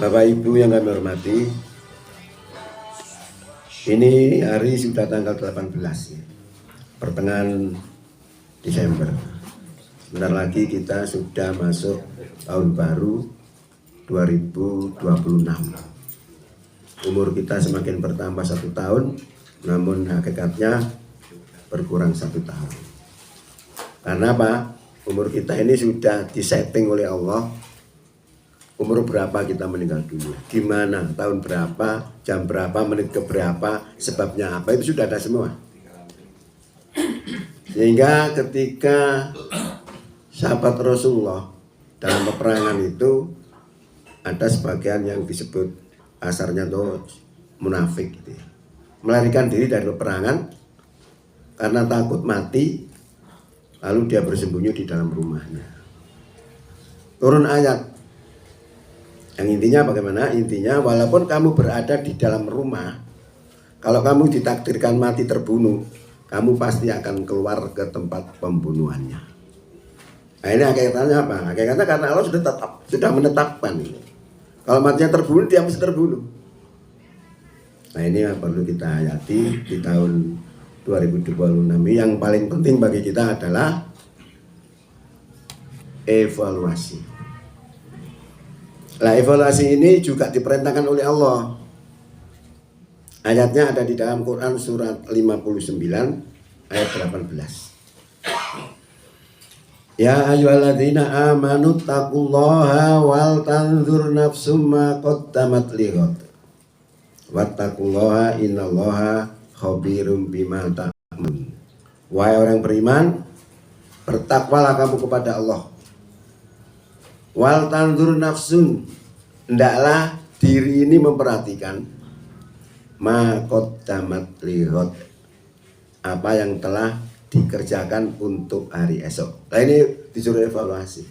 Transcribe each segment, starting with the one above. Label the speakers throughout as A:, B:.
A: Bapak Ibu yang kami hormati, ini hari sudah tanggal 18 ya, pertengahan Desember. Sebentar lagi kita sudah masuk tahun baru 2026. Umur kita semakin bertambah 1 tahun, namun hakikatnya berkurang 1 tahun. Karena apa? Umur kita ini sudah disetting oleh Allah. Umur berapa kita meninggal dunia, gimana, tahun berapa, jam berapa, menit ke berapa, sebabnya apa, itu sudah ada semua. Sehingga ketika sahabat Rasulullah dalam peperangan itu ada sebagian yang disebut asarnya tuh munafik gitu ya. Melarikan diri dari peperangan karena takut mati, lalu dia bersembunyi di dalam rumahnya. Turun ayat yang intinya bagaimana? Intinya walaupun kamu berada di dalam rumah, kalau kamu ditakdirkan mati terbunuh, kamu pasti akan keluar ke tempat pembunuhannya. Nah ini hakikatnya apa? Hakikatnya karena Allah sudah menetapkan ini. Kalau matinya terbunuh, dia mesti terbunuh. Nah ini yang perlu kita hayati di tahun 2026. Yang paling penting bagi kita adalah evaluasi. Nah, evaluasi ini juga diperintahkan oleh Allah. Ayatnya ada di dalam Quran surat 59 ayat 18. Ya ayyuhalladzina amanu taqullaha wal tanzur nafsum ma qaddamat lighad. Wattaqullaha innallaha khabirum bima ta'malun. Wahai orang beriman, bertakwalah kamu kepada Allah. Wal tanzur nafsun, hendaklah diri ini memperhatikan ma qaddamat lighad, apa yang telah dikerjakan untuk hari esok. Nah ini disuruh evaluasi.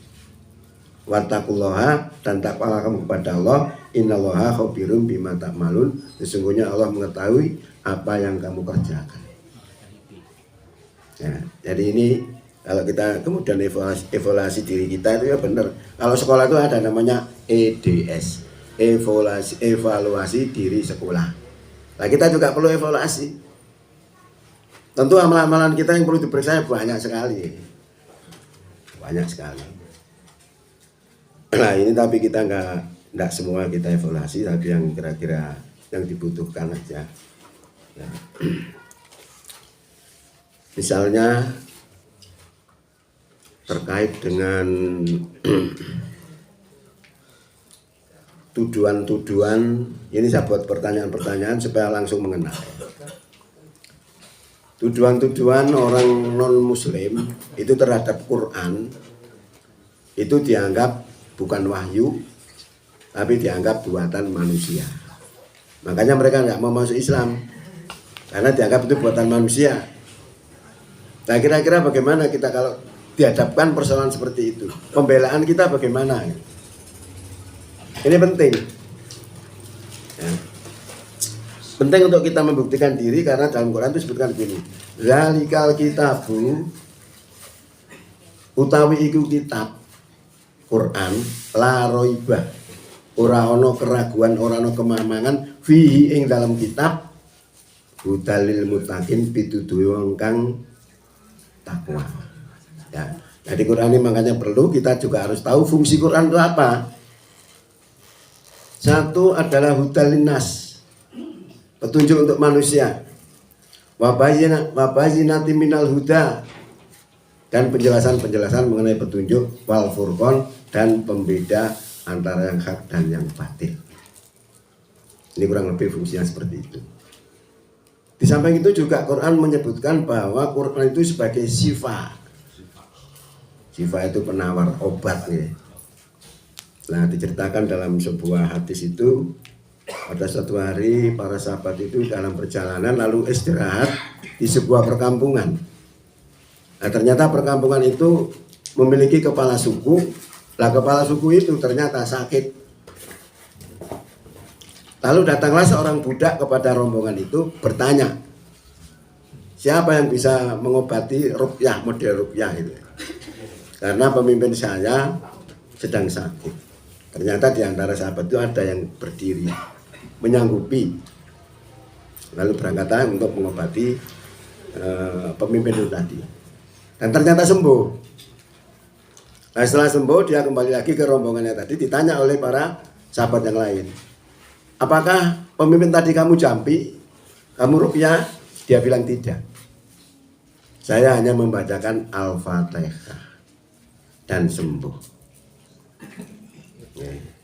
A: Wattaqullaha, dan takwalah kamu kepada Allah. Innallaha khabirum bima ta'malun, sesungguhnya Allah mengetahui apa yang kamu kerjakan. Ya, jadi ini kalau kita kemudian evaluasi diri kita itu ya benar. Kalau sekolah itu ada namanya EDS, evaluasi diri sekolah. Nah kita juga perlu evaluasi. Tentu amalan-amalan kita yang perlu diperiksa banyak sekali. Banyak sekali. Nah ini tapi kita enggak semua kita evaluasi, tapi yang kira-kira yang dibutuhkan aja. Ya. Misalnya terkait dengan tuduhan-tuduhan, ini saya buat pertanyaan-pertanyaan supaya langsung mengenal. Tuduhan-tuduhan orang non-muslim itu terhadap Quran itu dianggap bukan wahyu, tapi dianggap buatan manusia. Makanya mereka nggak mau masuk Islam karena dianggap itu buatan manusia. Nah kira-kira bagaimana kita kalau dihadapkan persoalan seperti itu, pembelaan kita bagaimana? Ini penting ya. Penting untuk kita membuktikan diri, karena dalam Quran itu disebutkan begini, zalikal kitabu, utawi iku kitab Quran, la roibah, ora ono keraguan, ora ono kemamangan, fihi ing dalam kitab, hudalil muttaqin, pituduhe wong kang takwa. Ya, jadi Quran ini makanya perlu kita juga harus tahu fungsi Quran itu apa. Satu adalah hudalin nas, petunjuk untuk manusia. Wabayinati minal huda, dan penjelasan-penjelasan mengenai petunjuk, wal furqan, dan pembeda antara yang hak dan yang batil. Ini kurang lebih fungsinya seperti itu. Di samping itu juga Quran menyebutkan bahwa Quran itu sebagai syifa. Syifa itu penawar obat ya. Nah diceritakan dalam sebuah hadis itu, pada suatu hari para sahabat itu dalam perjalanan lalu istirahat di sebuah perkampungan. Nah ternyata perkampungan itu memiliki kepala suku. Lah kepala suku itu ternyata sakit. Lalu datanglah seorang budak kepada rombongan itu bertanya, siapa yang bisa mengobati ruqyah, model ruqyah itu? Karena pemimpin saya sedang sakit. Ternyata di antara sahabat itu ada yang berdiri menyanggupi, lalu berangkatlah untuk mengobati pemimpin itu tadi, dan ternyata sembuh. Nah, setelah sembuh dia kembali lagi ke rombongannya tadi, ditanya oleh para sahabat yang lain, apakah pemimpin tadi kamu jampi, kamu ruqyah? Dia bilang tidak, saya hanya membacakan Al-Fatihah dan sembuh.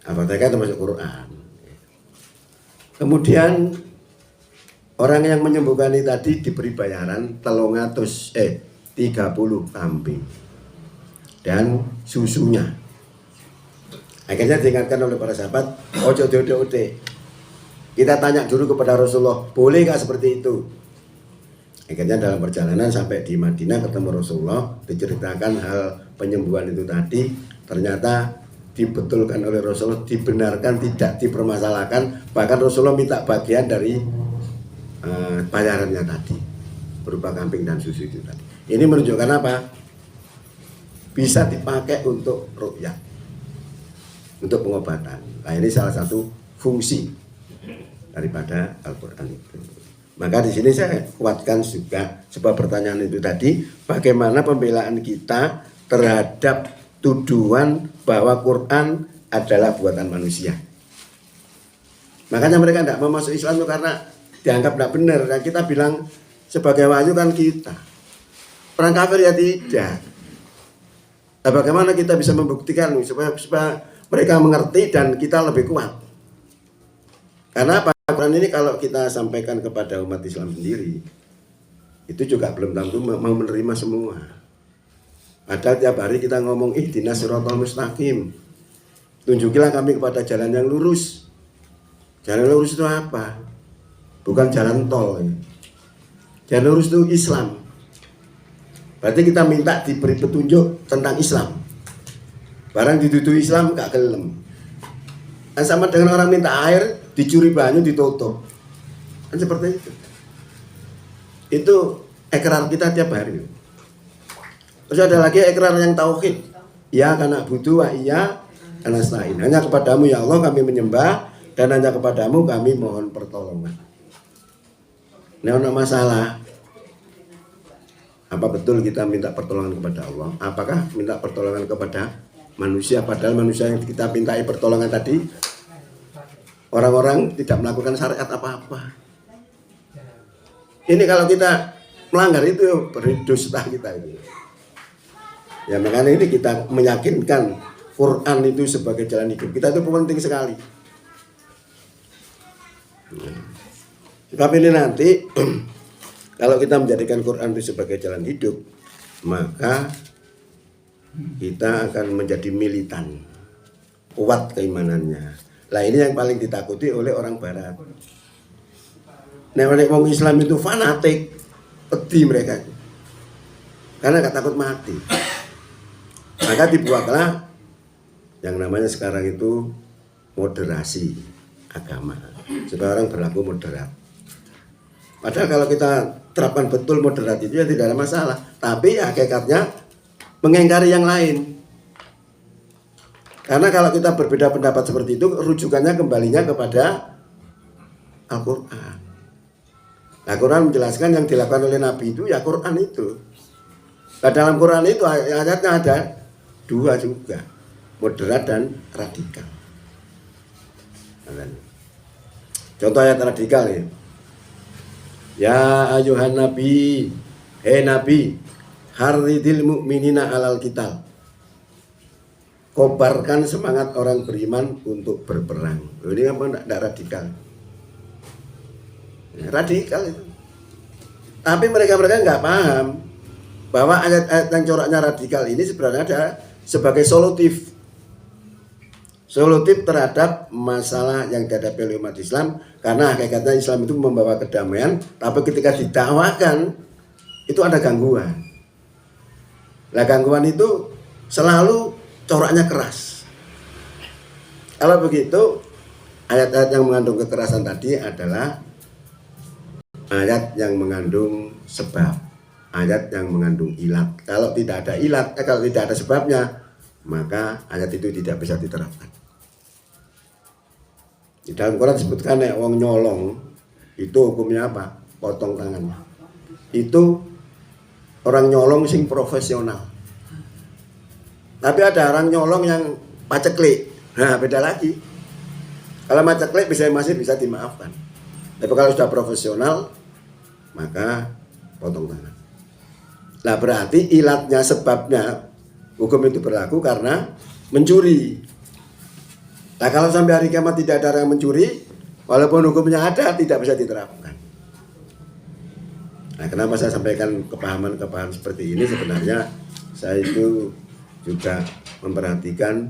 A: Al-Fatihah termasuk Quran. Kemudian orang yang menyembuhkan ini tadi diberi bayaran 30 kambing dan susunya. Akhirnya diingatkan oleh para sahabat, ojo ode-ode. Kita tanya dulu kepada Rasulullah, boleh gak seperti itu? Akhirnya dalam perjalanan sampai di Madinah ketemu Rasulullah, diceritakan hal penyembuhan itu tadi, ternyata dibetulkan oleh Rasulullah, dibenarkan, tidak dipermasalahkan. Bahkan Rasulullah minta bagian dari bayarannya tadi berupa kambing dan susu itu tadi. Ini menunjukkan apa? Bisa dipakai untuk ruqyah, untuk pengobatan. Nah, ini salah satu fungsi daripada Al-Quran itu. Maka di sini saya kuatkan juga sebuah pertanyaan itu tadi, bagaimana pembelaan kita terhadap tuduhan bahwa Quran adalah buatan manusia. Makanya mereka tidak mau masuk Islam itu karena dianggap tidak benar. Dan kita bilang sebagai wahyu kan kita. Orang kafir ya tidak. Nah, bagaimana kita bisa membuktikan supaya mereka mengerti dan kita lebih kuat? Karena apa? Quran ini kalau kita sampaikan kepada umat Islam sendiri, itu juga belum tentu mau menerima semua. Padahal tiap hari kita ngomong ihdinas siratal mustaqim, tunjukilah kami kepada jalan yang lurus. Jalan lurus itu apa? Bukan jalan tol. Jalan lurus itu Islam. Berarti kita minta diberi petunjuk tentang Islam. Barang dituduh Islam gak gelem. Nah, sama dengan orang minta air, dicuri banyu, ditutup. Kan seperti itu. Itu ikrar kita tiap hari. Terus ada lagi ikrar yang tauhid. Ya karena butuh wa iya karena nasta'in. Hanya kepadamu ya Allah kami menyembah, dan hanya kepadamu kami mohon pertolongan. Ini ada masalah. Apa betul kita minta pertolongan kepada Allah? Apakah minta pertolongan kepada manusia? Padahal manusia yang kita mintai pertolongan tadi, orang-orang tidak melakukan syariat apa-apa. Ini kalau kita melanggar itu berdosa kita itu. Ya makanya ini kita meyakinkan Quran itu sebagai jalan hidup kita itu penting sekali. Sebab ini nanti kalau kita menjadikan Quran itu sebagai jalan hidup, maka kita akan menjadi militan, kuat keimanannya. Nah ini yang paling ditakuti oleh orang Barat. Nah orang Islam itu fanatik, pedih mereka, karena gak takut mati. Maka dibuatlah yang namanya sekarang itu moderasi agama, supaya orang berlaku moderat. Padahal kalau kita terapkan betul moderat itu ya tidak ada masalah. Tapi ya hakikatnya mengingkari yang lain. Karena kalau kita berbeda pendapat seperti itu, rujukannya kembalinya kepada Al-Quran. Nah, Quran menjelaskan yang dilakukan oleh Nabi itu ya Quran itu. Nah, dalam Quran itu ayatnya ada dua juga, moderat dan radikal. Contoh ayat radikal ya. Ya ayuhan nabi, hei nabi, haridil mu'minina alal qital. Kobarkan semangat orang beriman untuk berperang. Ini apa enggak radikal? Ya, radikal itu. Tapi mereka nggak paham bahwa ayat-ayat yang coraknya radikal ini sebenarnya ada sebagai solutif terhadap masalah yang dihadapi oleh umat Islam. Karena hakikatnya Islam itu membawa kedamaian, tapi ketika didakwakan itu ada gangguan. Nah gangguan itu selalu coraknya keras. Kalau begitu ayat-ayat yang mengandung kekerasan tadi adalah ayat yang mengandung sebab, ayat yang mengandung ilat. Kalau tidak ada ilat, kalau tidak ada sebabnya, maka ayat itu tidak bisa diterapkan. Di dalam Quran disebutkan nek wong nyolong itu hukumnya apa? Potong tangannya. Itu orang nyolong sing profesional. Tapi ada orang nyolong yang paceklik. Nah, beda lagi. Kalau paceklik masih bisa dimaafkan. Tapi kalau sudah profesional maka potong tangan. Nah, berarti ilatnya, sebabnya hukum itu berlaku karena mencuri. Nah, kalau sampai hari kiamat tidak ada orang yang mencuri, walaupun hukumnya ada, tidak bisa diterapkan. Nah, kenapa saya sampaikan kepahaman-kepahaman seperti ini? Sebenarnya saya itu juga memperhatikan,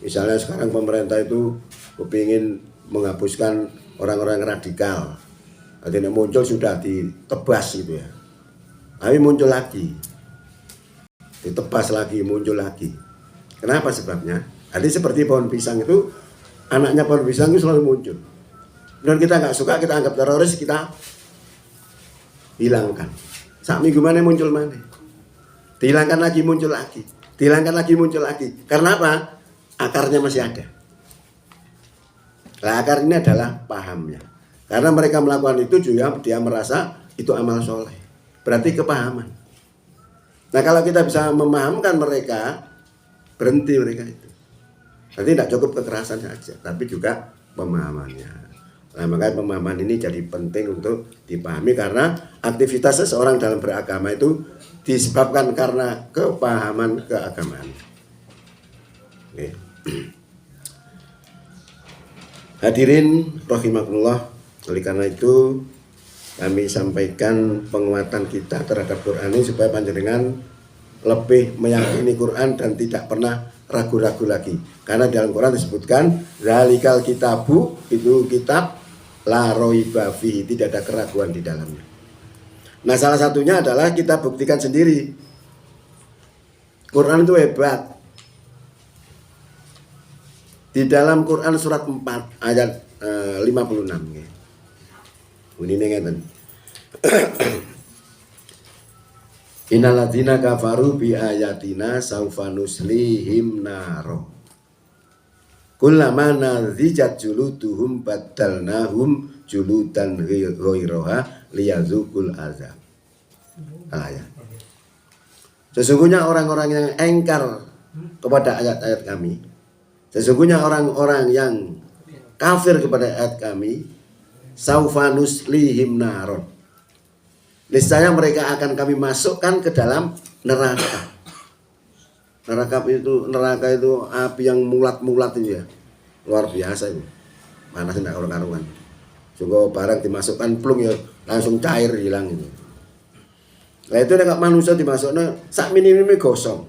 A: misalnya sekarang pemerintah itu kepingin menghapuskan orang-orang radikal. Artinya muncul sudah ditebas gitu ya. Tapi muncul lagi. Ditebas lagi, muncul lagi. Kenapa sebabnya? Jadi seperti pohon pisang itu, anaknya pohon pisang itu selalu muncul. Dan kita nggak suka, kita anggap teroris, kita hilangkan. Saat minggu mana muncul mana? Dihilangkan lagi, muncul lagi. Dihilangkan lagi, muncul lagi. Karena apa? Akarnya masih ada. Nah, akar ini adalah pahamnya. Karena mereka melakukan itu juga dia merasa itu amal soleh. Berarti kepahaman. Nah, kalau kita bisa memahamkan mereka, berhenti mereka itu. Nanti tidak cukup kekerasan saja, tapi juga pemahamannya. Nah, makanya pemahaman ini jadi penting untuk dipahami karena aktivitas seseorang dalam beragama itu disebabkan karena kepahaman keagamaan. Oke. Hadirin rahimakumullah, oleh karena itu kami sampaikan penguatan kita terhadap Quran ini supaya panjenengan lebih meyakini Quran dan tidak pernah ragu-ragu lagi. Karena dalam Quran disebutkan zalikal kitabu, itu kitab la raiba fihi, tidak ada keraguan di dalamnya. Nah, salah satunya adalah kita buktikan sendiri. Quran itu hebat. Di dalam Quran surat 4 ayat 56. Ini ngeten. Innalladzina kafaru bi ayatina saufa nuslihim naro. Kullama nazijat juluduhum baddalnahum juludan ghairaha liyazukul azab. Ayat. Sesungguhnya orang-orang yang engkar kepada ayat-ayat kami, sesungguhnya orang-orang yang kafir kepada ayat kami, saufa nuslihim naron. Niscaya mereka akan kami masukkan ke dalam neraka. Neraka itu api yang mulat-mulat itu ya. Luar biasa itu. Panas tidak karuan. Juga barang dimasukkan plung ya langsung cair hilang itu. Nah, itu nek manusia dimasuknya sak minim-minim gosong.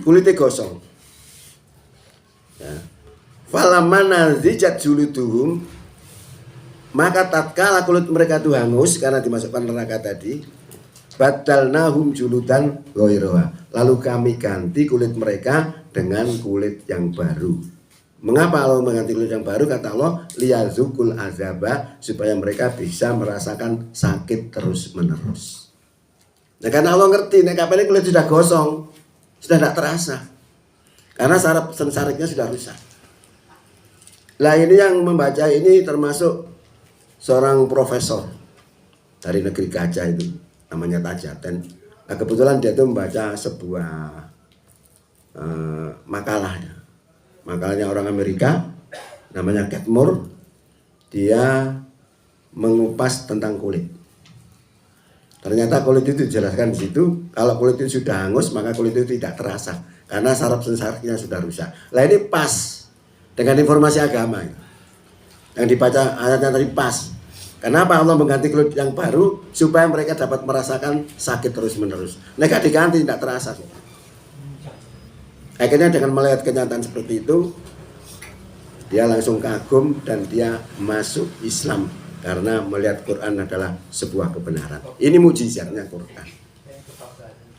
A: Kulitnya gosong. Ya. Falamana zijat juluduhum, maka tatkala kulit mereka itu hangus karena dimasukkan neraka tadi, badalnahum juludan ghairaha, lalu kami ganti kulit mereka dengan kulit yang baru. Mengapa Allah mengganti kulit yang baru? Kata Allah, liyazukul azaba, supaya mereka bisa merasakan sakit terus menerus. Nah, karena Allah ngerti, nek kapan kulit sudah gosong, sudah tidak terasa, karena saraf sensariknya sudah rusak. Nah, ini yang membaca ini termasuk seorang profesor dari negeri gajah itu, namanya Tajaten. Nah, kebetulan dia itu membaca sebuah makalahnya orang Amerika, namanya Catmore. Dia mengupas tentang kulit. Ternyata kulit itu dijelaskan di situ, kalau kulit itu sudah hangus maka kulit itu tidak terasa karena saraf sensariknya sudah rusak. Nah, ini pas dengan informasi agama yang dibaca ayatnya tadi pas. Kenapa Allah mengganti kulit yang baru? Supaya mereka dapat merasakan sakit terus menerus. Mereka diganti tidak terasa. Akhirnya dengan melihat kenyataan seperti itu, dia langsung kagum dan dia masuk Islam karena melihat Quran adalah sebuah kebenaran. Ini mujizatnya Quran.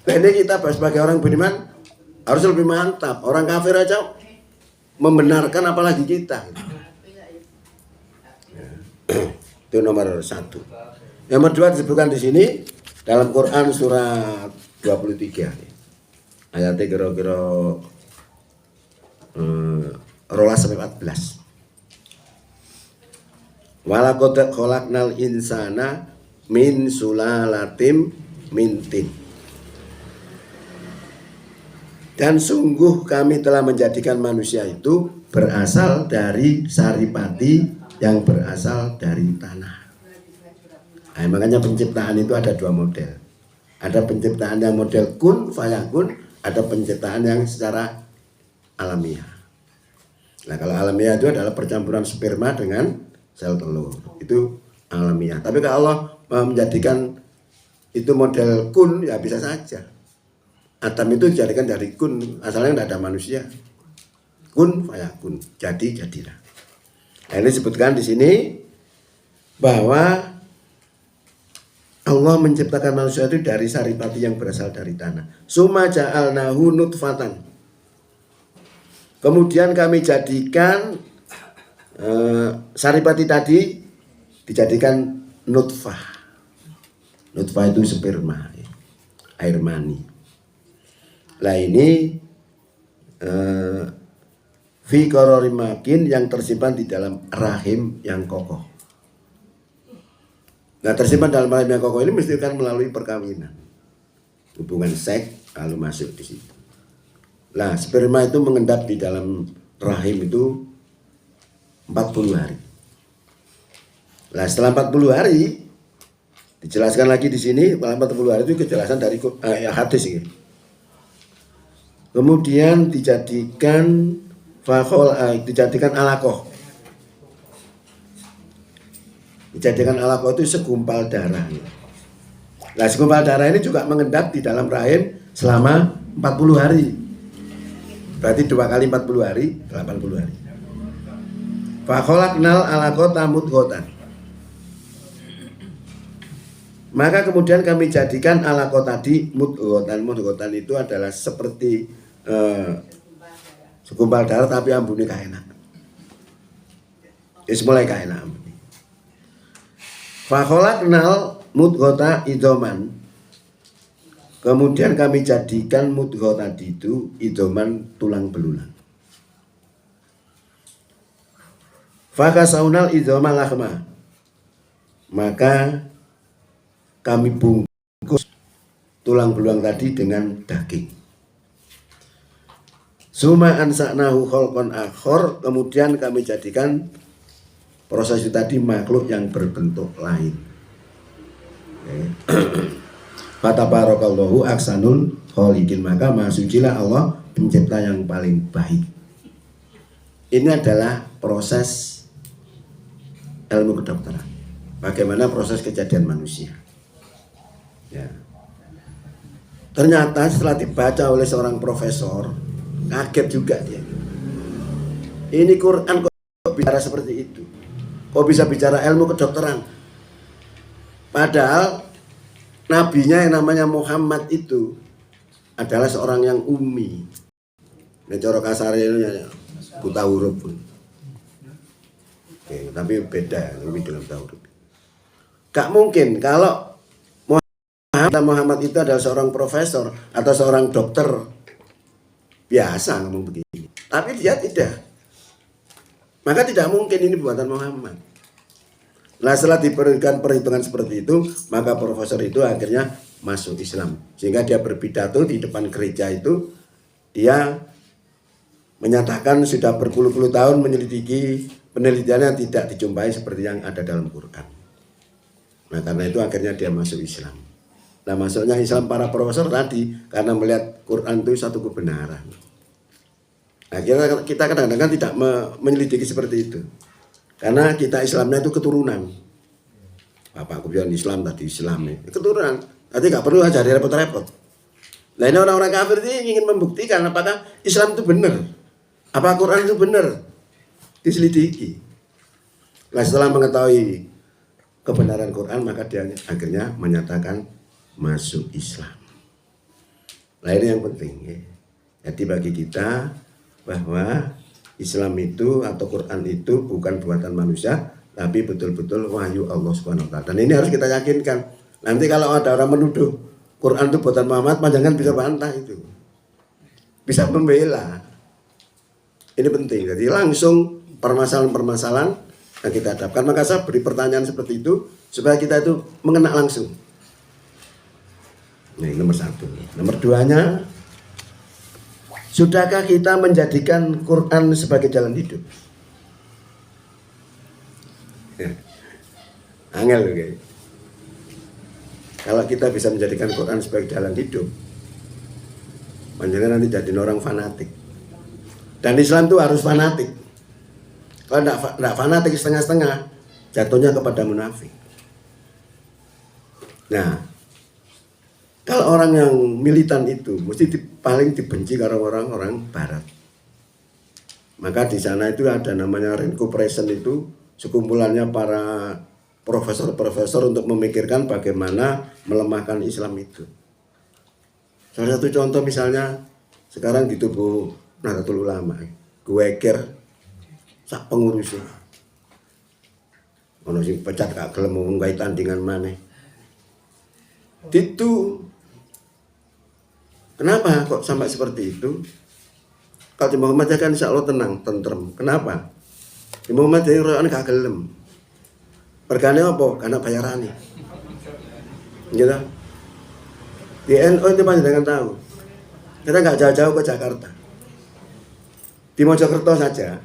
A: Nah, ini kita sebagai orang beriman harus lebih mantap. Orang kafir aja membenarkan, apalagi kita. Itu nomor 1. Nomor 2 disebutkan di sini dalam Quran surat 23 ayatnya kira-kira 12 sampai 14. Walaqad khalaqnal insana min sulalatim min tin. Dan sungguh kami telah menjadikan manusia itu berasal dari saripati yang berasal dari tanah. Nah, makanya penciptaan itu ada dua model. Ada penciptaan yang model kun fayakun, ada penciptaan yang secara alamiah. Nah, kalau alamiah itu adalah percampuran sperma dengan sel telur. Itu alamiah. Tapi kalau Allah menjadikan itu model kun, ya bisa saja. Adam itu dijadikan dari kun, asalnya tidak ada manusia. Kun fayakun, jadi jadilah. Nah, ini disebutkan di sini bahwa Allah menciptakan manusia itu dari saripati yang berasal dari tanah. Summa ja'alnahu nutfatan. Kemudian kami jadikan saripati tadi dijadikan nutfah. Nutfah itu sperma, air mani. Nah ini fi qararin makin yang tersimpan di dalam rahim yang kokoh. Nah, tersimpan dalam rahim yang kokoh ini mesti kan melalui perkawinan, hubungan seks kalau masuk di situ. Nah, sperma itu mengendap di dalam rahim itu 40 hari. Nah, setelah 40 hari dijelaskan lagi di sini, 40 hari itu kejelasan dari hadis ini. Kemudian dijadikan dijadikan alaqah. Dijadikan alaqah itu segumpal darah. Nah, segumpal darah ini juga mengendap di dalam rahim selama 40 hari. Berarti 2 kali 40 hari, 80 hari. Fa khalaqnal alaqata mudghatan. Maka kemudian kami jadikan alaqah tadi mudghatan. Mudghatan itu adalah seperti segumpal darah tapi ambune kaenak. Wis mulai kaenak. Fa khalaqnal mudghata idhoman. Kemudian kami jadikan mudghah tadi itu idhoman tulang belulang. Fa kasaunal idhoma lahma. Maka kami bungkus tulang belulang tadi dengan daging. Suma ansa'nahu khalqan akhor, kemudian kami jadikan proses itu tadi makhluk yang berbentuk lain. Fatabarakallahu ahsanul khaliqin, maka maha sucilah Allah pencipta yang paling baik. Ini adalah proses ilmu kedokteran. Bagaimana proses kejadian manusia. Ya. Ternyata setelah dibaca oleh seorang profesor, kaget juga dia. Ini Quran kok bicara seperti itu? Kok bisa bicara ilmu kedokteran? Padahal nabinya yang namanya Muhammad itu adalah seorang yang ummi. Nah, cara kasarnya buta huruf pun. Oke, tapi beda lebih dalam buta huruf. Gak mungkin kalau Muhammad itu adalah seorang profesor atau seorang dokter biasa ngomong begini, tapi dia tidak. Maka tidak mungkin ini buatan Muhammad. Nah, setelah diberikan perhitungan seperti itu, maka profesor itu akhirnya masuk Islam. Sehingga dia berpidato di depan gereja itu, dia menyatakan sudah berpuluh-puluh tahun menyelidiki penelitiannya tidak dijumpai seperti yang ada dalam Quran. Nah, karena itu akhirnya dia masuk Islam. Nah, masuknya Islam para profesor tadi karena melihat Quran itu satu kebenaran. Nah, kita kadang-kadang tidak menyelidiki seperti itu. Karena kita Islamnya itu keturunan. Bapakku bilang Islam, tadi Islam ya. Keturunan. Tadi nggak perlu aja repot-repot. Nah, ini orang-orang kafir ini ingin membuktikan apakah Islam itu benar. Apa Quran itu benar. Diselidiki. Nah, setelah mengetahui kebenaran Quran, maka dia akhirnya menyatakan masuk Islam. Nah, ini yang penting ya. Jadi bagi kita bahwa Islam itu atau Quran itu bukan buatan manusia, tapi betul-betul wahyu Allah Subhanahu wa taala. Dan ini harus kita yakinkan. Nanti kalau ada orang menuduh Quran itu buatan Muhammad, jangan bisa bantah itu. Bisa membela. Ini penting. Jadi langsung permasalahan-permasalahan yang kita hadapkan. Maka saya beri pertanyaan seperti itu supaya kita itu mengena langsung. Ini nomor 1. Nomor 2-nya, sudahkah kita menjadikan Quran sebagai jalan hidup? Angel okay. Kalau kita bisa menjadikan Quran sebagai jalan hidup, panjangan nanti jadi orang fanatik. Dan Islam itu harus fanatik. Kalau tidak fanatik setengah-setengah, jatuhnya kepada munafik. Nah, kalau orang yang militan itu mesti paling dibenci karena orang-orang Barat. Maka di sana itu ada namanya Recuperation, itu sekumpulannya para profesor-profesor untuk memikirkan bagaimana melemahkan Islam itu. Salah satu contoh misalnya sekarang di tubuh Nahdlatul Ulama, Gueger sak pengurusnya. Ono sing pecat gak gelem nggawe tandingan maneh. Itu kenapa kok sampai seperti itu? Kalau di Muhammadiyah kan insya Allah tenang, tentrem. Kenapa? Di Muhammadiyah rokokan gak gelem. Pergane apa? Karena bayarane. Gitu. Di NU itu panjenengan tahu. Kita nggak jauh-jauh ke Jakarta. Di Mojokerto saja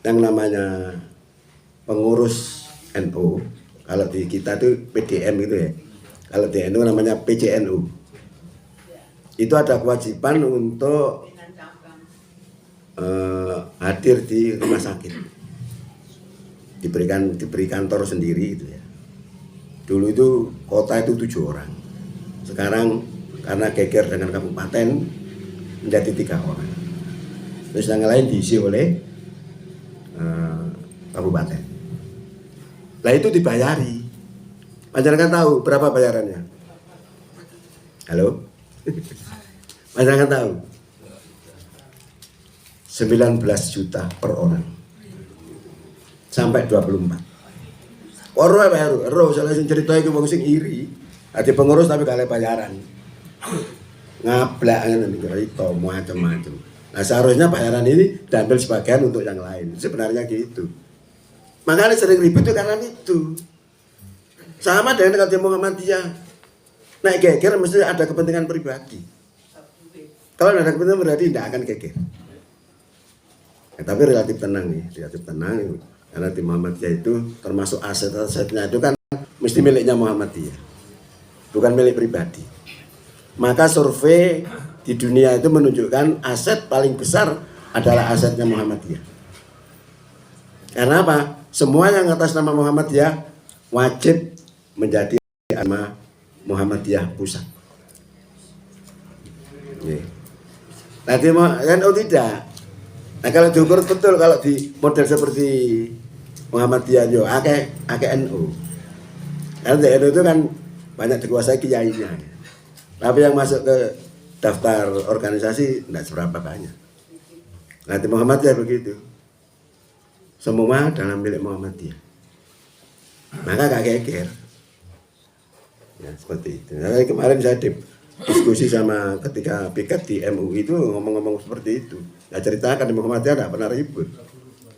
A: yang namanya pengurus NU, kalau di kita itu PDM gitu ya. Kalau di NU namanya PCNU. Itu ada kewajiban untuk hadir di rumah sakit. Diberi kantor sendiri itu ya. Dulu itu kota itu 7 orang. Sekarang karena geger dengan kabupaten menjadi 3 orang. Terus yang lain diisi oleh kabupaten. Nah itu dibayari. Panjenengan tahu berapa bayarannya? Halo? Panjenengan tahu? 19 juta per orang. Sampai 24. Ora baru, salah sing cerita iki wong sing iri. Ade pengurus tapi gak bayaran. Ngablak ngene cerita macam-macam. Nah, seharusnya bayaran ini diambil sebagian untuk yang lain. Sebenarnya gitu. Makanya sering ribut itu karena itu. Sama dengan kalau Muhammadiyah. Naik geger mesti ada kepentingan pribadi. Kalau tidak ada kepentingan pribadi tidak akan geger. Tapi relatif tenang nih, relatif tenang. Karena di Muhammadiyah itu termasuk aset-asetnya itu kan mesti miliknya Muhammadiyah, bukan milik pribadi. Maka survei di dunia itu menunjukkan aset paling besar adalah asetnya Muhammadiyah. Karena apa? Semua yang atas nama Muhammadiyah wajib menjadi nama Muhammadiyah pusat. Nanti NU tidak. Nah kalau diukur betul, kalau di model seperti Muhammadiyah yo akeh NU. Karena di NU itu kan banyak dikuasai kiainya. Tapi yang masuk ke daftar organisasi tidak seberapa banyak. Nah di Muhammadiyah begitu. Semua dalam milik Muhammadiyah. Maka gak geger. Ya seperti itu. Nah, kemarin saya diskusi sama ketika piket di MUI itu ngomong-ngomong seperti itu. Ya ceritakan di Muhammadiyah tidak pernah ribut.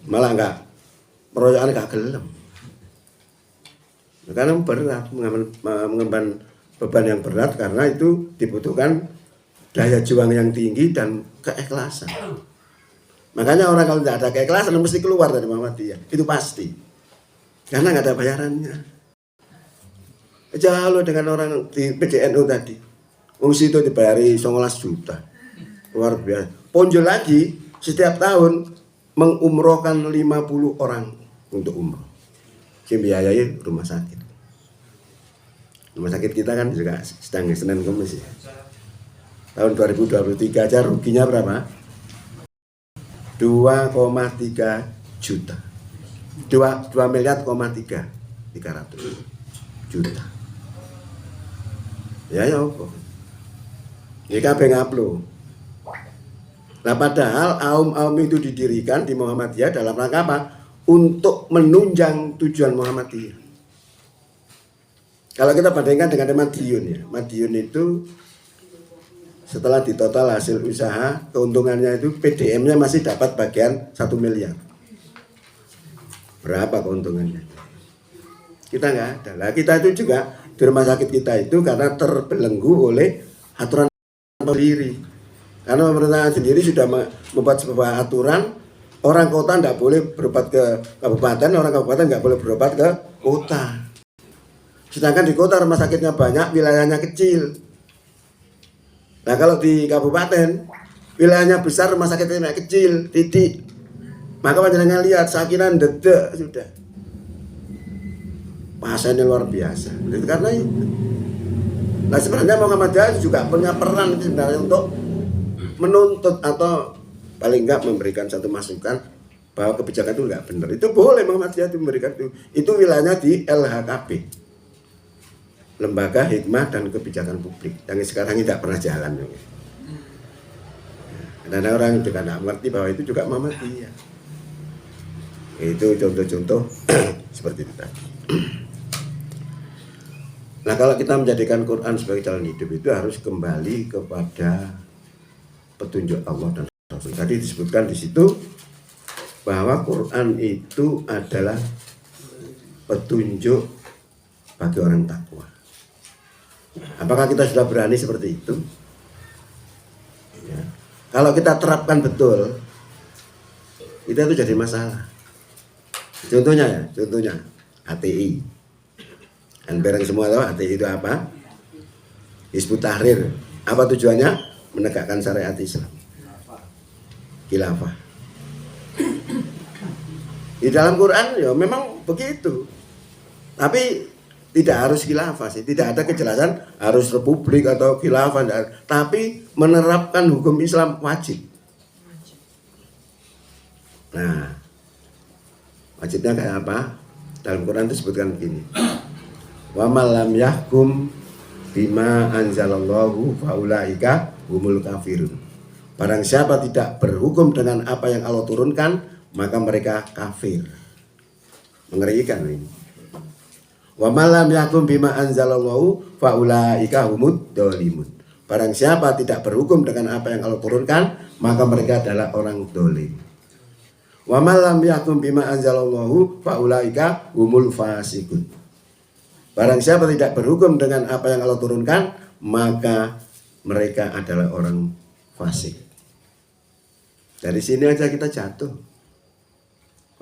A: Malah enggak. Peroyokan gak gelem. Karena berat mengemban beban yang berat karena itu dibutuhkan daya juang yang tinggi dan keikhlasan. Makanya orang kalau tidak ada keikhlasan mesti keluar dari Muhammadiyah. Itu pasti. Karena nggak ada bayarannya. Jauh dengan orang di PCNU tadi. Fungsi itu dibayari 19 juta. Luar biasa. Ponjol lagi setiap tahun mengumrohkan 50 orang untuk umroh. Dibiayai rumah sakit. Rumah sakit kita kan juga sedang Senin Kemis ya. Tahun 2023 aja ruginya berapa? 2,3 juta. 2 miliar, 300 juta. Ya apa? Ini kabeh ngaplo. Nah padahal aum itu didirikan di Muhammadiyah dalam rangka apa? Untuk menunjang tujuan Muhammadiyah. Kalau kita bandingkan dengan Madiun ya, Madiun itu setelah ditotal hasil usaha, keuntungannya itu PDM-nya masih dapat bagian 1 miliar. Berapa keuntungannya? Kita nggak ada. Nah, kita itu juga di rumah sakit kita itu karena terbelenggu oleh aturan sendiri. Karena pemerintah sendiri sudah membuat sebuah aturan, orang kota tidak boleh berobat ke kabupaten, orang kabupaten nggak boleh berobat ke kota. Sedangkan di kota rumah sakitnya banyak, wilayahnya kecil. Nah kalau di kabupaten, wilayahnya besar, rumah sakitnya kecil, titik. Maka panjenengan lihat, sakiran dedek sudah. Pasiennya luar biasa. Jadi karena itu. Nah sebenarnya Muhammadiyah juga punya peran sebenarnya untuk menuntut atau paling enggak memberikan satu masukan bahwa kebijakan itu enggak benar. Itu boleh Muhammadiyah itu memberikan itu. Itu wilayahnya di LHKP, Lembaga Hikmah dan Kebijakan Publik, yang sekarang tidak pernah jalan. Dan ada orang juga tidak mengerti bahwa itu juga Muhammadiyah. Itu contoh-contoh seperti itu tadi. Nah kalau kita menjadikan Quran sebagai jalan hidup itu harus kembali kepada petunjuk Allah dan Rasul. Tadi disebutkan di situ bahwa Quran itu adalah petunjuk bagi orang takwa. Apakah kita sudah berani seperti itu? Ya. Kalau kita terapkan betul, itu jadi masalah. Contohnya HTI. Dan bareng semua tahu HTI itu apa? Hizbut Tahrir. Apa tujuannya? Menegakkan syariat Islam. Khilafah. Di dalam Quran ya memang begitu. Tapi tidak harus khilafah sih. Tidak ada kejelasan harus republik atau khilafah. Tapi menerapkan hukum Islam wajib. Nah, wajibnya kayak apa? Dalam Quran itu disebutkan begini. Wa malam yahkum bima anzalallahu faulaika humul kafirun. Barang siapa tidak berhukum dengan apa yang Allah turunkan, maka mereka kafir. Mengerikan ini. Wa malam yahkum bima anzalallahu faulaika humud dolimun. Barang siapa tidak berhukum dengan apa yang Allah turunkan, maka mereka adalah orang dolim. Wa malam yahkum bima anzalallahu faulaika humul fasikun. Barang siapa tidak berhukum dengan apa yang Allah turunkan, maka mereka adalah orang fasik. Dari sini aja kita jatuh.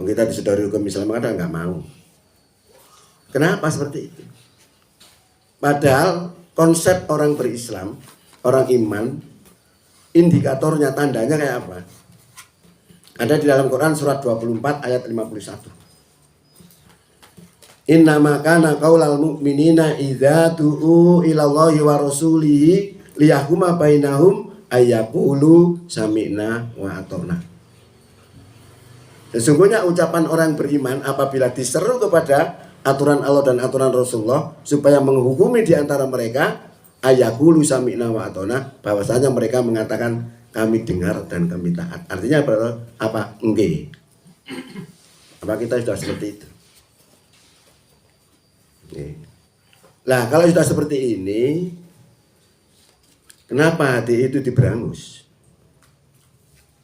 A: Kita disodori hukum Islam kadang nggak mau. Kenapa seperti itu? Padahal konsep orang berislam, orang iman, indikatornya, tandanya kayak apa? Ada di dalam Quran surat 24 ayat 51. Innama kana qaulal mu'minina idza du'u ilallahi wa rasulihi liyahkuma bainahum ayyaqulu sami'na wa ata'na. Sesungguhnya ucapan orang beriman apabila diseru kepada aturan Allah dan aturan Rasulullah supaya menghukumi di antara mereka ayyaqulu sami'na wa ata'na, bahwasanya mereka mengatakan kami dengar dan kami taat. Artinya apa? Nggih. Apa kita sudah seperti itu? Nah kalau sudah seperti ini, kenapa hati itu diberangus?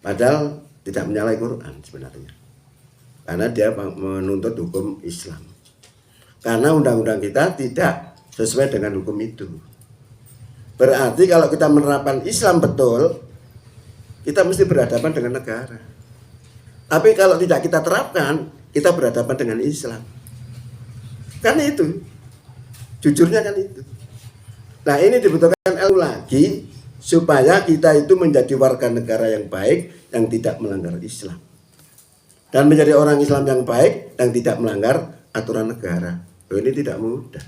A: Padahal tidak menyalahi Quran sebenarnya. Karena dia menuntut hukum Islam. Karena undang-undang kita tidak sesuai dengan hukum itu. Berarti kalau kita menerapkan Islam betul, kita mesti berhadapan dengan negara. Tapi kalau tidak kita terapkan, kita berhadapan dengan Islam. Kan itu, jujurnya kan itu. Nah ini dibutuhkan ilmu lagi supaya kita itu menjadi warga negara yang baik yang tidak melanggar Islam, dan menjadi orang Islam yang baik yang tidak melanggar aturan negara. Ini tidak mudah.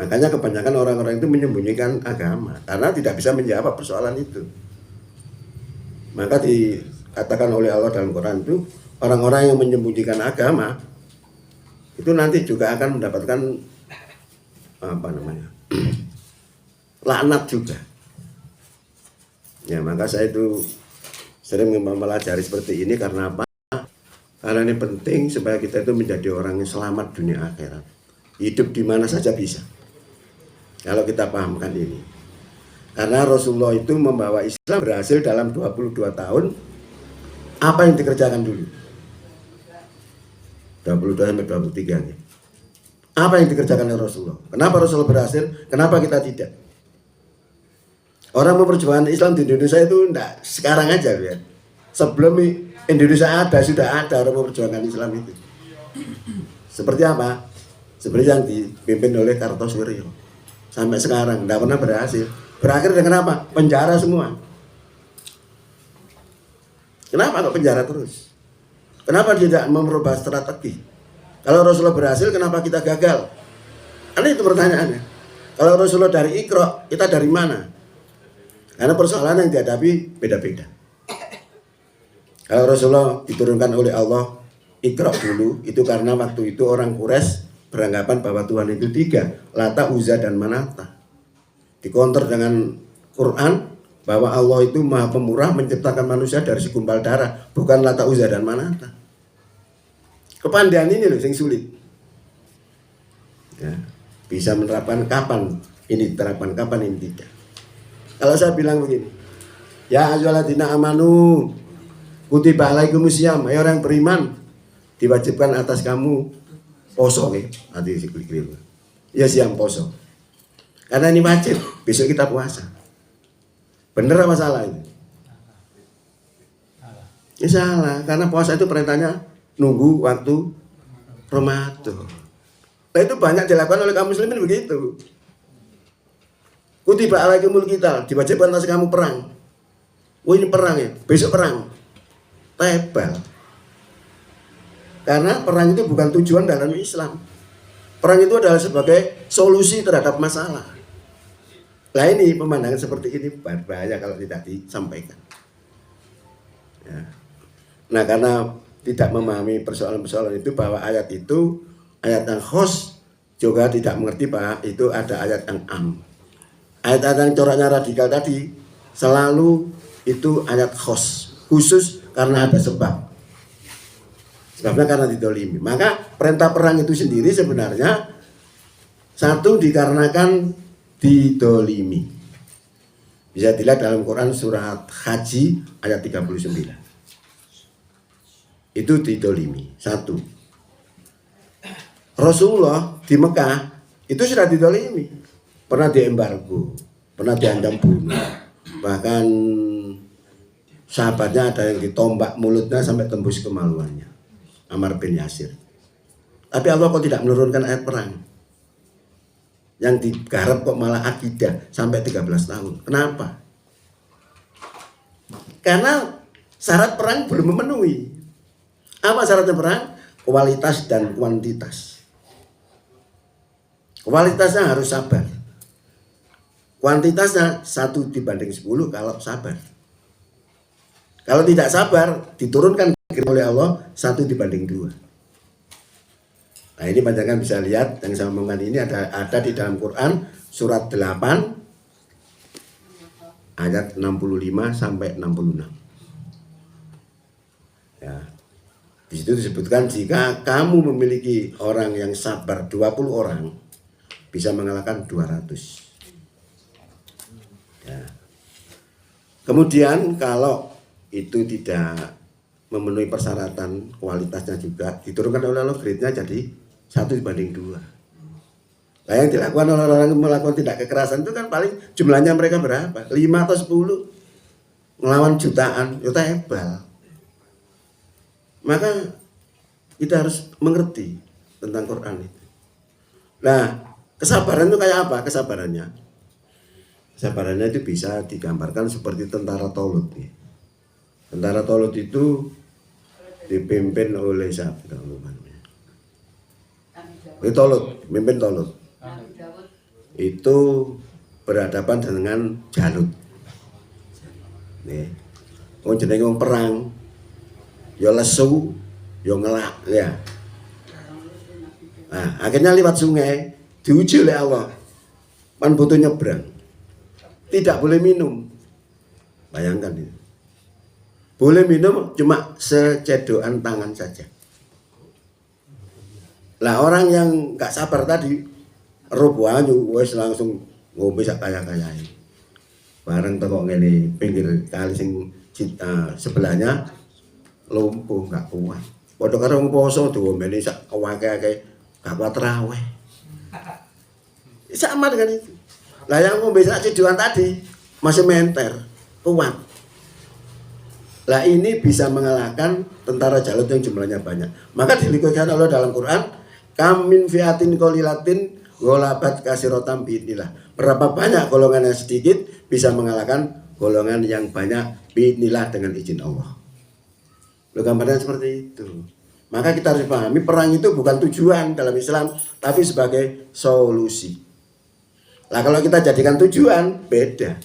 A: Makanya kebanyakan orang-orang itu menyembunyikan agama karena tidak bisa menjawab persoalan itu. Maka dikatakan oleh Allah dalam Quran itu orang-orang yang menyembunyikan agama itu nanti juga akan mendapatkan laknat juga. Ya maka saya itu sering mempelajari seperti ini karena apa? Karena ini penting supaya kita itu menjadi orang yang selamat dunia akhirat. Hidup di mana saja bisa. Kalau kita pahamkan ini. Karena Rasulullah itu membawa Islam berhasil dalam 22 tahun. Apa yang dikerjakan dulu? 22 sampai 23 nih. Apa yang dikerjakan oleh Rasulullah? Kenapa Rasulullah berhasil? Kenapa kita tidak? Orang memperjuangkan Islam di Indonesia itu enggak sekarang aja ya. Sebelum Indonesia ada, sudah ada orang memperjuangkan Islam itu. Seperti apa? Seperti yang dipimpin oleh Kartosuryo. Sampai sekarang enggak pernah berhasil. Berakhir dengan apa? Penjara semua. Kenapa kok penjara terus? Kenapa dia tidak merubah strategi? Kalau Rasulullah berhasil, kenapa kita gagal? Karena itu pertanyaannya. Kalau Rasulullah dari Iqra, kita dari mana? Karena persoalan yang dihadapi beda-beda. Kalau Rasulullah diturunkan oleh Allah Iqra dulu, itu karena waktu itu orang Quraisy beranggapan bahwa Tuhan itu 3, Lata, Uzza, dan Manata. Dikonter dengan Quran bahwa Allah itu Maha Pemurah, menciptakan manusia dari segumpal darah, bukan Lata, Uzza, dan Manata. Kepandaian ini loh yang sulit. Ya, bisa menerapkan kapan ini diterapkan, kapan ini tidak. Kalau saya bilang begini, ya ayyuhalladzina amanu kutiba alaikumusiyam, ayo orang beriman, diwajibkan atas kamu poso nih, hati keliru. Ya siam poso. Karena ini wajib, besok kita puasa. Bener apa salah ini? Ya salah, karena puasa itu perintahnya nunggu waktu Ramadan. Nah itu banyak dilakukan oleh kaum muslimin begitu. Kutiba alaikumul qital, diwajibkan atas kamu perang. Oh ini perang ya, besok perang. Tebal. Karena perang itu bukan tujuan dalam Islam. Perang itu adalah sebagai solusi terhadap masalah. Nah ini pemandangan seperti ini berbahaya kalau tidak disampaikan. Ya. Nah karena tidak memahami persoalan-persoalan itu, bahwa ayat itu ayat yang khos, juga tidak mengerti bahwa itu ada ayat yang am. Ayat-ayat yang coraknya radikal tadi selalu itu ayat khos, khusus karena ada sebab. Sebabnya karena didolimi. Maka perintah perang itu sendiri sebenarnya satu dikarenakan didolimi. Bisa dilihat dalam Quran surat Haji ayat 39. Itu didolimi. Satu. Rasulullah di Mekah itu sudah didolimi. Pernah diembargo, pernah diancam bunuh. Bahkan sahabatnya ada yang ditombak mulutnya sampai tembus kemaluannya. Ammar bin Yasir. Tapi Allah kok tidak menurunkan ayat perang? Yang digarap kok malah akidah sampai 13 tahun. Kenapa? Karena syarat perang belum memenuhi. Apa syaratnya perang? Kualitas dan kuantitas. Kualitasnya harus sabar. Kuantitasnya 1:10 kalau sabar. Kalau tidak sabar, diturunkan oleh Allah 1:2. Nah ini panjangan bisa lihat yang saya omongkan ini ada di dalam Quran surat 8 ayat 65 sampai 66. Ya. Di situ disebutkan jika kamu memiliki orang yang sabar 20 orang bisa mengalahkan 200. Ya. Kemudian kalau itu tidak memenuhi persyaratan kualitasnya juga diturunkan oleh Allah grade-nya jadi 1:2. Nah yang dilakukan oleh orang yang melakukan tindak kekerasan itu kan paling jumlahnya mereka berapa? 5 atau 10 ngelawan jutaan, itu hebal. Maka kita harus mengerti tentang Quran itu. Nah kesabaran itu kayak apa kesabarannya? Kesabarannya itu bisa digambarkan seperti tentara Tolut. Tentara Tolut itu dipimpin oleh siapa? Tolut, mimpin Tolut. Itu berhadapan dengan Jalut. Nih, jenenge wong perang, ya lesu, ya ngelak, ya. Nah, akhirnya lewat sungai, diuji oleh Allah. Pan butuh nyebrang, tidak boleh minum. Bayangkan ini. Boleh minum cuma secedokan tangan saja. Lah orang yang nggak sabar tadi roboanyu wes langsung ngombe sak kaya-kaya. Bareng teko ngene pinggir kali sing sebelahnya lumpuh nggak kuat. Padha karo wong poso diombeni sak akeh-akeh gak kuat traweh. Sama dengan itu. Lah yang ngombe sak ciduan tadi masih menter, kuat. Lah ini bisa mengalahkan tentara Jalut yang jumlahnya banyak. Maka dilihatkan Allah dalam Quran, kam min fiatin qalilatin ghalabat katsiratan biidznillah. Berapa banyak golongan yang sedikit bisa mengalahkan golongan yang banyak biidznillah dengan izin Allah. Lo gambarnya seperti itu. Maka kita harus pahami perang itu bukan tujuan dalam Islam, tapi sebagai solusi. Nah kalau kita jadikan tujuan, beda.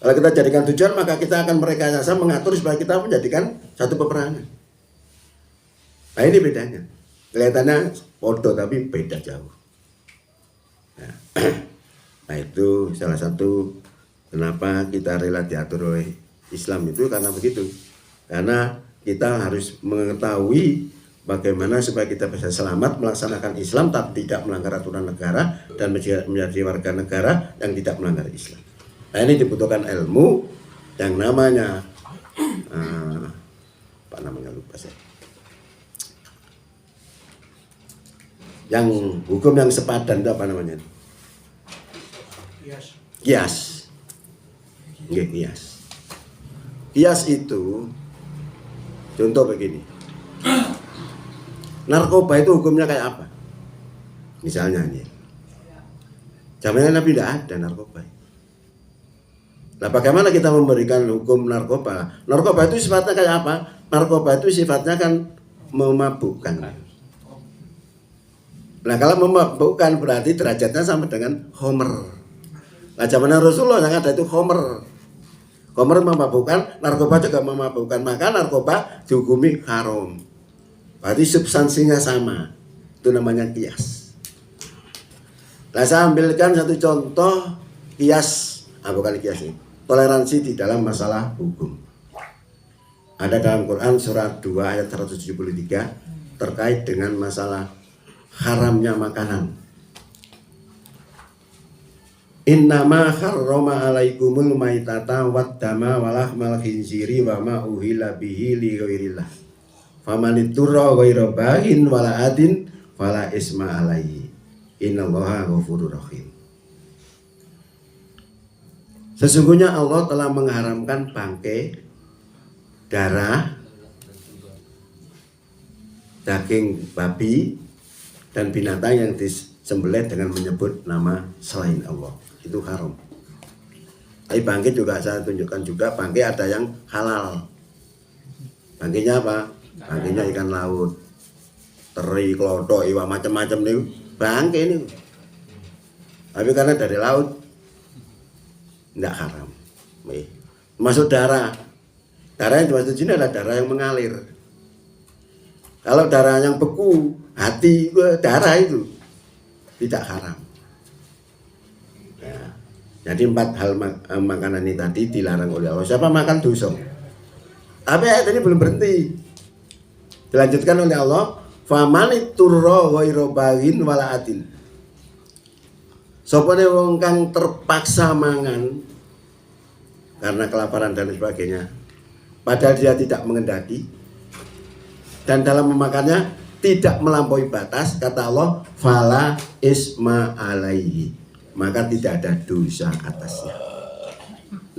A: Kalau kita jadikan tujuan, maka kita akan merekayasa mengatur supaya kita menjadikan satu peperangan. Nah ini bedanya. Kelihatannya bodoh tapi beda jauh. Nah itu salah satu kenapa kita rela diatur oleh Islam itu karena begitu. Karena kita harus mengetahui bagaimana supaya kita bisa selamat melaksanakan Islam tapi tidak melanggar aturan negara dan menjadi warga negara yang tidak melanggar Islam. Nah ini dibutuhkan ilmu yang namanya apa namanya lupa saya. Yang hukum yang sepadan itu apa namanya? Qiyas. Nggih, qiyas. Qiyas itu contoh begini. Narkoba itu hukumnya kayak apa? Misalnya nih. Zamannya Nabi tidak ada narkoba. Nah bagaimana kita memberikan hukum narkoba? Narkoba itu sifatnya kayak apa? Narkoba itu sifatnya kan memabukkan. Nah kalau memabukkan berarti derajatnya sama dengan homer. Nah zaman Rasulullah yang ada itu homer. Homer memabukkan, narkoba juga memabukkan. Maka narkoba dihukumi haram. Berarti substansinya sama. Itu namanya qiyas. Nah saya ambilkan satu contoh qiyas. Bukan qiyas ini. Toleransi di dalam masalah hukum. Ada dalam Quran surat 2 ayat 173 terkait dengan masalah haramnya makanan. Innama harrama alaikumul maitata wad dama walahmal khinziri wa ma uhilla bihi li ghairillah. Faman iturra ghaira baghin wala adin fala isma alaihi. Innallaha ghafurur rahim. Sesungguhnya Allah telah mengharamkan bangkai, darah, daging babi, dan binatang yang disembelih dengan menyebut nama selain Allah. Itu haram. Tapi bangkai juga saya tunjukkan juga, bangkai ada yang halal. Bangkainya apa? Bangkainya ikan laut, teri, klotok, iwa, macam-macam nih. Bangkai ini. Tapi karena dari laut, tidak haram. Masuk darah. Darah yang dimaksud sini adalah darah yang mengalir. Kalau darah yang beku, hati darah itu tidak haram. Ya. Jadi 4 hal makanan ini tadi dilarang oleh Allah. Siapa makan dosa. Tapi ayat ini belum berhenti. Dilanjutkan oleh Allah, famani turra ghairu baghin wala atin. Sopone wong kang terpaksa mangan karena kelaparan dan sebagainya, padahal dia tidak mengendaki dan dalam memakannya tidak melampaui batas, kata Allah, fala isma alaihi, maka tidak ada dosa atasnya.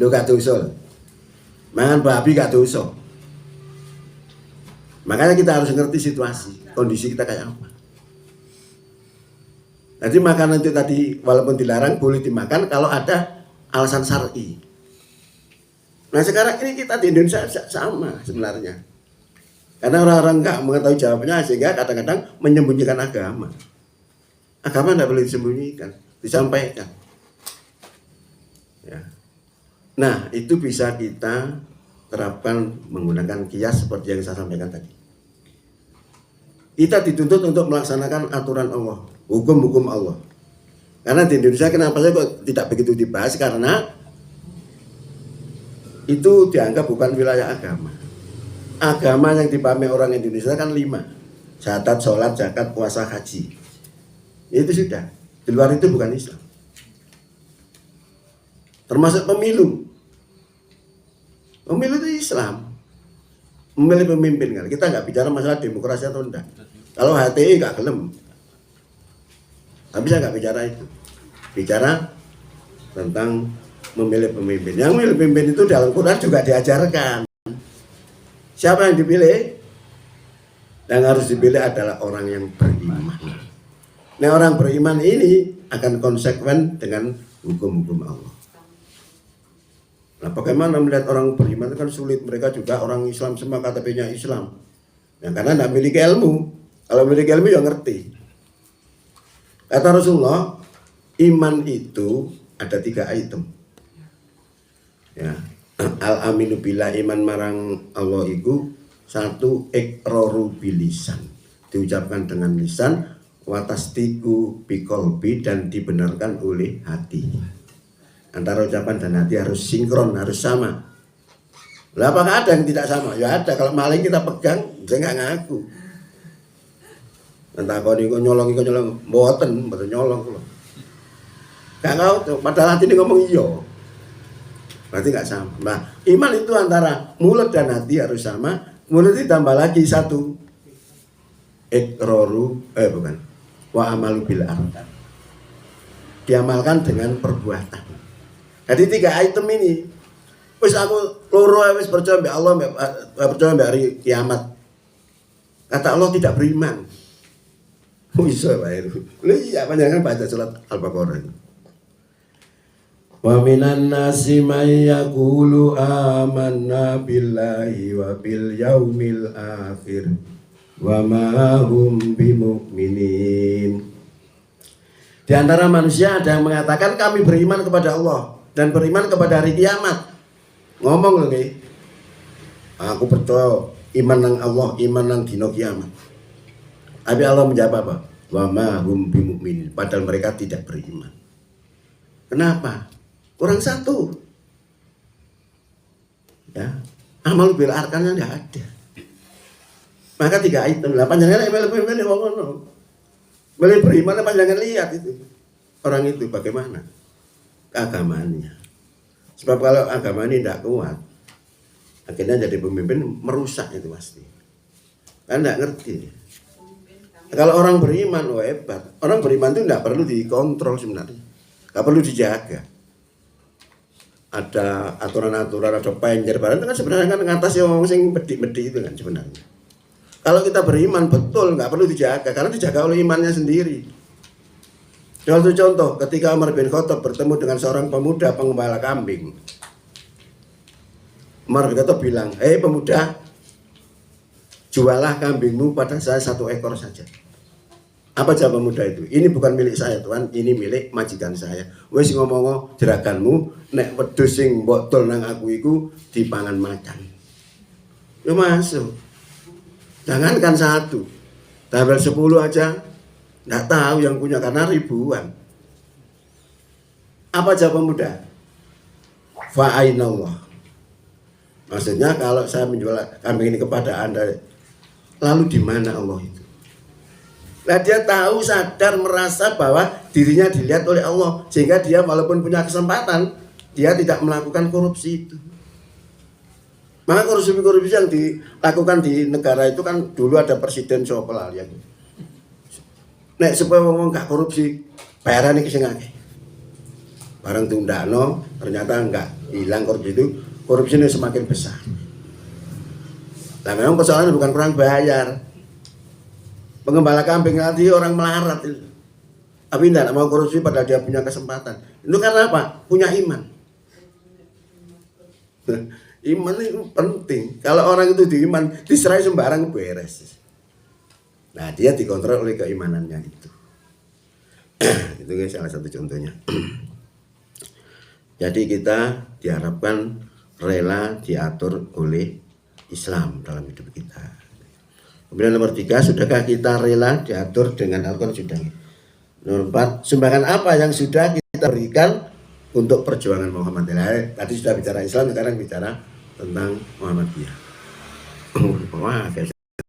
A: Lu gak dosa, mangan babi gak dosa. Makanya kita harus ngerti situasi, kondisi kita kayak apa. Jadi makanan itu tadi walaupun dilarang boleh dimakan kalau ada alasan syar'i. Nah sekarang ini kita di Indonesia sama sebenarnya. Karena orang-orang enggak mengetahui jawabannya sehingga kadang-kadang menyembunyikan agama. Agama tidak boleh disembunyikan, disampaikan. Ya. Nah itu bisa kita terapkan menggunakan qiyas seperti yang saya sampaikan tadi. Kita dituntut untuk melaksanakan aturan Allah, hukum-hukum Allah. Karena di Indonesia kenapa saya kok tidak begitu dibahas, karena itu dianggap bukan wilayah agama. Agama yang dipahami orang Indonesia kan 5. Syahadat, sholat, zakat, puasa, haji. Itu sudah. Di luar itu bukan Islam. Termasuk pemilu. Pemilu itu Islam. memilih pemimpin kan. Kita nggak bicara masalah demokrasi atau enggak. Kalau HTI nggak gelem, tapi saya nggak bicara itu. Bicara tentang memilih pemimpin. Yang memilih pemimpin itu dalam Quran juga diajarkan. Siapa yang dipilih? Yang harus dipilih adalah orang yang beriman. Nah, orang beriman ini akan konsekuen dengan hukum-hukum Allah. Nah, bagaimana melihat orang beriman itu kan sulit. Mereka juga orang Islam, semua KTP-nya Islam. Nah, karena tidak memiliki ilmu. Kalau memiliki ilmu ya ngerti. Kata Rasulullah, iman itu ada 3 item. Ya, al-aminu billah, iman marang Allah itu 1 iqraru bilisan, diucapkan dengan lisan, watastiku biqalbi, dan dibenarkan oleh hati. Antara ucapan dan hati harus sinkron, harus sama. Lah apakah ada yang tidak sama? Ya ada. Kalau maling kita pegang, saya nggak ngaku. Entah kau nyolong, mboten nyolong loh. Gak kau, padahal hati ini ngomong iya. Berarti nggak sama. Nah, iman itu antara mulut dan hati harus sama. Mulut ditambah lagi 1 iqraru, bukan, wa amalu bil arkan. Diamalkan dengan perbuatan. Jadi 3 item ini. Wis aku loro wis percaya mbek Allah, percaya mbek hari kiamat. Kata Allah tidak beriman. Bisa Pak. Lu iya panjenengan baca surat Al-Baqarah. Wa minan nasi may yaqulu amanna billahi wa bil yaumil akhir wa ma hum bimu'minin. Di antara manusia ada yang mengatakan kami beriman kepada Allah dan beriman kepada hari kiamat. Ngomong loh nih. Aku percaya iman nang Allah, iman nang dino kiamat. Tapi Allah menjawab apa? Wa ma hum bimu'minin. Padahal mereka tidak beriman. Kenapa? Kurang 1. Ya, amal bil arkannya tidak ada. Maka 3 item. Lah panjenengan milih ngono. Milih beriman apa jangan lihat itu. Orang itu bagaimana agamanya. Sebab kalau agama ini tidak kuat, akhirnya jadi pemimpin merusak itu pasti. Kan tidak ngerti. Kalau orang beriman, oh hebat. Orang beriman itu tidak perlu dikontrol sebenarnya. Tidak perlu dijaga. Ada aturan-aturan, ada penjer barang itu kan sebenarnya kan ngatasi orang sing bedi-bedi itu kan sebenarnya. Kalau kita beriman betul nggak perlu dijaga karena dijaga oleh imannya sendiri. Contoh, ketika Umar bin Khattab bertemu dengan seorang pemuda pengembala kambing. Umar bin Khattab bilang, pemuda, jualah kambingmu pada saya 1 ekor saja. Apa jawab pemuda itu? Ini bukan milik saya Tuhan, ini milik majikan saya. Wes ngomong jeraganmu, nek wedhus sing mbok dol nang aku iku dipangan macan. Ya masuk. Jangankan 1, tambah 10 aja, nggak tahu yang punya karena ribuan. Apa jawab pemuda? Fa'ainallah. Maksudnya kalau saya menjual kambing ini kepada Anda, lalu di mana Allah itu? Nah dia tahu, sadar, merasa bahwa dirinya dilihat oleh Allah, sehingga dia walaupun punya kesempatan, dia tidak melakukan korupsi itu. Maka korupsi yang dilakukan di negara itu kan dulu ada presiden Sopelal ya. Nek supaya ngomong gak korupsi, bayaran ini sing akeh. Barang tundakno ternyata enggak hilang korupsi ini semakin besar. Nah memang persoalannya bukan kurang bayar. Pengembala kambing nanti orang melarat itu. Tapi tidak mau korupsi padahal dia punya kesempatan. Itu karena apa? Punya iman. Iman itu penting. Kalau orang itu diiman, diserai sembarang beres. Nah dia dikontrol oleh keimanannya itu. Itu salah satu contohnya. Jadi kita diharapkan rela diatur oleh Islam dalam hidup kita. Kemudian nomor 3, sudahkah kita rela diatur dengan Al-Quran? Sudah. Nomor 4, sumbangan apa yang sudah kita berikan untuk perjuangan Muhammadiyah? Tadi sudah bicara Islam, sekarang bicara tentang Muhammadiyah. Wah,